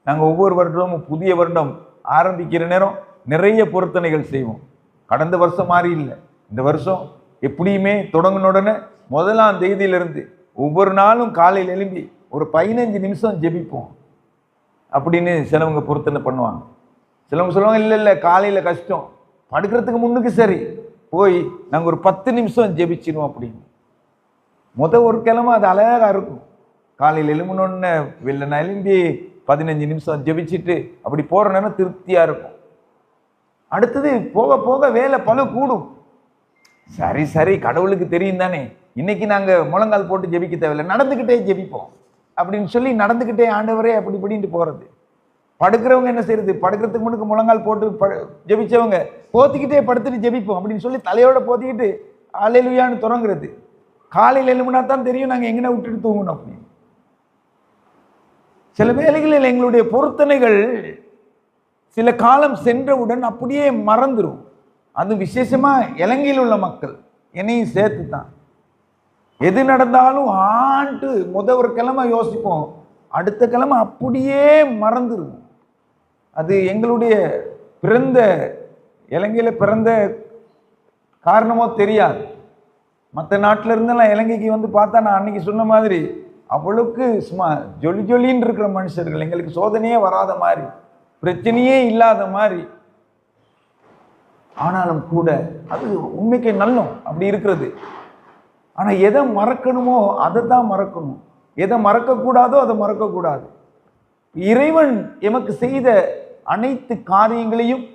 நாங்கள் ஒவ்வொரு வருடமும் புதிய வருடம் ஆரம்பிக்கிற நேரம் நிறைய பொருத்தனைகள் செய்வோம். கடந்த வருஷம் மாதிரி இல்லை, இந்த வருஷம் எப்படியுமே தொடங்கின உடனே 1ஆம் தேதியிலிருந்து ஒவ்வொரு நாளும் காலையில் எழும்பி ஒரு 15 நிமிஷம் ஜெபிப்போம் அப்படின்னு சிலவங்க பொருத்தனை பண்ணுவாங்க. சிலவங்க சொல்லுவாங்க, இல்லை இல்லை காலையில் கஷ்டம், படுக்கிறதுக்கு முன்னுக்கு சரி போய் நாங்கள் ஒரு 10 நிமிஷம் ஜெபிச்சிடுவோம் அப்படின்னு. ஒரு கிழமை அது அழகாக இருக்கும். காலையில் எழும்புனோன்னு வெள்ளை எழும்பி 15 நிமிஷம் ஜெபிச்சுட்டு அப்படி போகிற நேரம் திருப்தியாக இருக்கும். அடுத்தது போக போக வேலை பல கூடும். சரி சரி கடவுளுக்கு தெரியும் தானே, இன்னைக்கு நாங்கள் முழங்கால் போட்டு ஜெபிக்க தேவையில்லை, நடந்துக்கிட்டே ஜெபிப்போம் அப்படின்னு சொல்லி நடந்துக்கிட்டே ஆண்டவரே அப்படி இப்படின்ட்டு போகிறது. படுக்கிறவங்க என்ன செய்யறது, படுக்கிறதுக்கு முன்னுக்கு முழங்கால் போட்டு ஜெபிச்சவங்க போத்திக்கிட்டே படுத்துட்டு ஜெபிப்போம் அப்படின்னு சொல்லி தலையோட போத்திக்கிட்டு அல்லேலூயான்னு தொடங்குறது. காலையில் எழுமுனா தான் தெரியும் நாங்கள் எங்கன்னா விட்டுட்டு தூங்கணும் அப்படின்னு. சில வேளைகளில் எங்களுடைய பொருத்தனைகள் சில காலம் சென்றவுடன் அப்படியே மறந்துடும். அது விசேஷமா இலங்கையில் உள்ள மக்கள் என்னையும் சேர்த்து தான். எது நடந்தாலும் ஒரு கிழமை யோசிப்போம், அடுத்த கிழமை அப்படியே மறந்துடும். அது எங்களுடைய இலங்கையில் பிறந்த காரணமோ தெரியாது. மற்ற நாட்டில் இருந்தெல்லாம் இலங்கைக்கு வந்து பார்த்தா நான் அன்னைக்கு சொன்ன மாதிரி அவ்வளவுக்கு சும்மா ஜொலி ஜொலின்னு இருக்கிற மனுஷர்கள், எங்களுக்கு சோதனையே வராத மாதிரி, பிரச்சனையே இல்லாத மாதிரி. ஆனாலும் கூட அது உண்மைக்கு நல்லம் அப்படி இருக்கிறது. ஆனால் எதை மறக்கணுமோ அதை தான் மறக்கணும், எதை மறக்கக்கூடாதோ அதை மறக்கக்கூடாது. இறைவன் எமக்கு செய்த அனைத்து காரியங்களையும்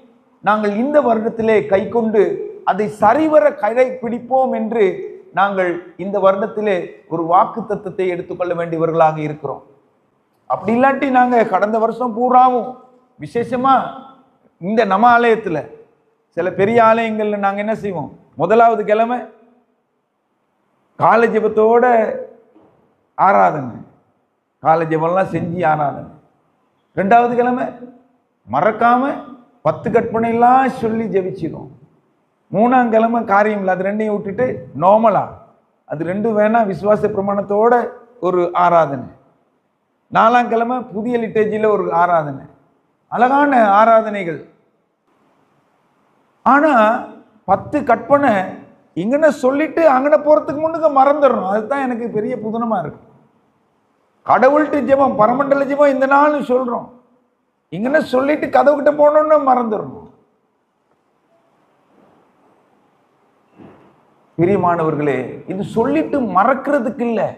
நாங்கள் இந்த வருடத்திலே கை கொண்டு அதை சரிவர கடைபிடிப்போம் என்று நாங்கள் இந்த வருடத்திலே ஒரு வாக்கு தத்தத்தை எடுத்துக்கொள்ள வேண்டியவர்களாக இருக்கிறோம். அப்படி இல்லாட்டி நாங்கள் கடந்த வருஷம் பூராவும் விசேஷமா இந்த நம்ம ஆலயத்தில் சில பெரிய ஆலயங்கள்ல நாங்கள் என்ன செய்வோம், 1வது கிழமை கால ஜெபத்தோட ஆராதனை, கால ஜெபம்லாம் செஞ்சு ஆராதனை. 2வது கிழமை மறக்காம 10 கற்பனைலாம் சொல்லி ஜெபிச்சிடும். 3ஆம் கிழமை காரியம் இல்லை, அது 2ஐயும் விட்டுட்டு நார்மலா அது 2 வேணா விசுவாச பிரமாணத்தோட ஒரு ஆராதனை. 4ஆம் கிழமை புதிய லிட்டர்ஜியில் ஒரு ஆராதனை, அழகான ஆராதனைகள். ஆனா 10 கற்பனை இங்கன சொல்லிட்டு அங்கன போறதுக்கு முன்னுக்கு மறந்துடணும். அதுதான் எனக்கு பெரிய புதுனமா இருக்கு. கடவுள்கிட்ட ஜெபம், பரமண்டல ஜெபம் இந்த நாளும் சொல்றோம், இங்கன சொல்லிட்டு கதவுகிட்ட போனோம்னு மறந்துடணும். பிரியமானவர்களே, இது சொல்லிட்டு மறக்கிறதுக்கு இல்லை,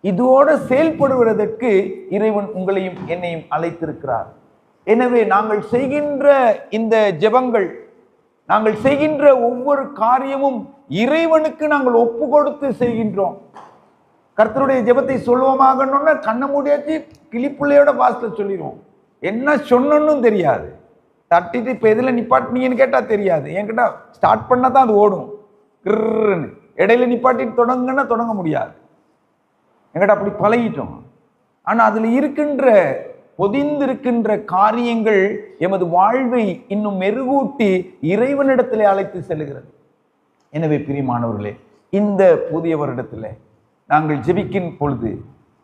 இதோட செயல்படுவதற்கு இறைவன் உங்களையும் என்னையும் அழைத்திருக்கிறார். எனவே நாங்கள் செய்கின்ற இந்த ஜெபங்கள், நாங்கள் செய்கின்ற ஒவ்வொரு காரியமும் இறைவனுக்கு நாங்கள் ஒப்பு கொடுத்து செய்கின்றோம். கர்த்தருடைய ஜெபத்தை சொல்லுவோமாக கண்ண மூடியாச்சு கிளிப்புள்ளையோட பாஸ்ல சொல்லிடுவோம். என்ன சொன்னு தெரியாது, தட்டிட்டு இப்ப எதுல நிப்பாட்டினீங்கன்னு கேட்டா தெரியாது. என்கிட்ட ஸ்டார்ட் பண்ணா தான் அது ஓடும், கிருன்னு. இடையில நிப்பாட்டிட்டு தொடங்கன்னா தொடங்க முடியாது. என்கிட்ட அப்படி பழகிட்டோம். ஆனா அதுல இருக்கின்ற பொதிந்திருக்கின்ற காரியங்கள் எமது வாழ்வை இன்னும் மெருகூட்டி இறைவனிடத்திலே அழைத்து செல்கிறது. எனவே பிரியமானவர்களே, இந்த புதிய வருடத்தில் நாங்கள் ஜெபிக்கின்ற பொழுது,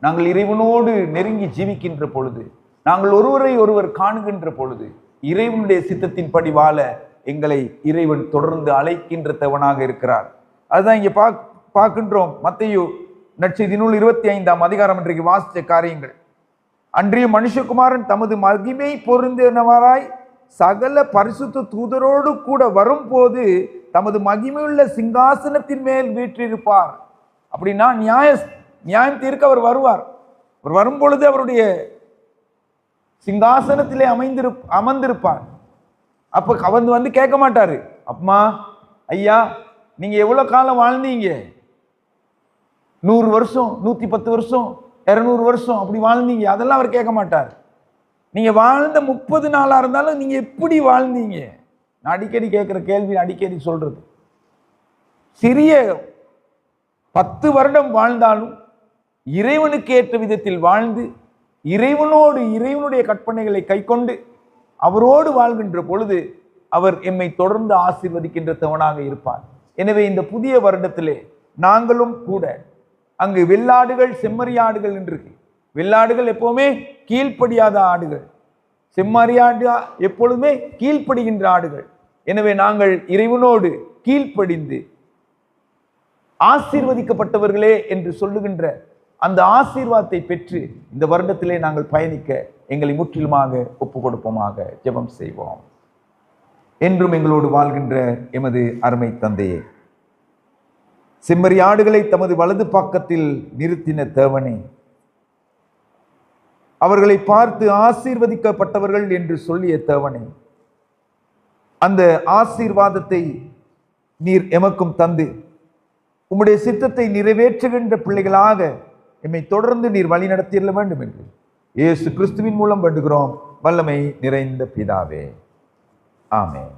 நாங்கள் இறைவனோடு நெருங்கி ஜீவிக்கின்ற பொழுது, நாங்கள் ஒருவரை ஒருவர் காணுகின்ற பொழுது, இறைவனுடைய சித்தத்தின்படி வாழ எங்களை இறைவன் தொடர்ந்து அழைக்கின்றவனாக இருக்கிறார். அதுதான் இங்கே பார்க்கின்றோம். மத்தேயு நற்செய்தி நூல் 25ஆம் அதிகாரம் இன்றைக்கு வாசித்த காரியங்கள். அன்றைய மனுஷகுமாரன் தமது மகிமை பொருந்தினவராய் சகல பரிசுத்த தூதரோடு கூட வரும்போது தமது மகிமையுள்ள சிங்காசனத்தின் மேல் வீற்றிருப்பார். அப்படின்னா நியாயம் தீர்க்க அவர் வருவார். அவர் வரும்பொழுது அவருடைய சிங்காசனத்திலே அமர்ந்திருப்பார். அப்ப கவர்ந்து வந்து கேட்க மாட்டாரு, அம்மா ஐயா நீங்க எவ்வளவு காலம் வாழ்ந்தீங்க, 100 வருஷம் 110 வருஷம் 200 வருஷம் அப்படி வாழ்ந்தீங்க, அதெல்லாம் அவர் கேட்க மாட்டார். நீங்க வாழ்ந்த 30 நாளா இருந்தாலும் நீங்க எப்படி வாழ்ந்தீங்க, நான் அடிக்கடி கேட்கிற கேள்வி, அடிக்கடி சொல்றது. சிறிய 10 வருடம் வாழ்ந்தாலும் இறைவனுக்கு ஏற்ற விதத்தில் வாழ்ந்து இறைவனோடு இறைவனுடைய கற்பனைகளை கை கொண்டு அவரோடு வாழ்கின்ற பொழுது அவர் எம்மை தொடர்ந்து ஆசீர்வதிக்கின்றவனாக இருப்பார். எனவே இந்த புதிய வருடத்திலே நாங்களும் கூட, அங்கு வெள்ளாடுகள் செம்மறியாடுகள் என்று வெள்ளாடுகள் எப்பவுமே கீழ்ப்படியாத ஆடுகள், செம்மறியாடு எப்பொழுதுமே கீழ்ப்படுகின்ற ஆடுகள். எனவே நாங்கள் இறைவனோடு கீழ்ப்படிந்து ஆசீர்வதிக்கப்பட்டவர்களே என்று சொல்லுகின்ற அந்த ஆசீர்வாதத்தை பெற்று இந்த வருடத்திலே நாங்கள் பயணிக்க எங்களை முற்றிலுமாக ஒப்பு கொடுப்போமாக. ஜெபம் செய்வோம். என்றும் எங்களோடு வாழ்கின்ற எமது அருமை தந்தையே, செம்மறியாடுகளை தமது வலது பக்கத்தில் நிறுத்தின தேவனே, அவர்களை பார்த்து ஆசீர்வதிக்கப்பட்டவர்கள் என்று சொல்லிய தேவனே, அந்த ஆசீர்வாதத்தை நீர் எமக்கும் தந்து உம்முடைய சித்தத்தை நிறைவேற்றுகின்ற பிள்ளைகளாக எம்மை தொடர்ந்து நீர் வழி நடத்திட வேண்டும் என்று இயேசு கிறிஸ்துவின் மூலம் வேண்டுகிறோம் வல்லமை நிறைந்த பிதாவே. ஆமென்.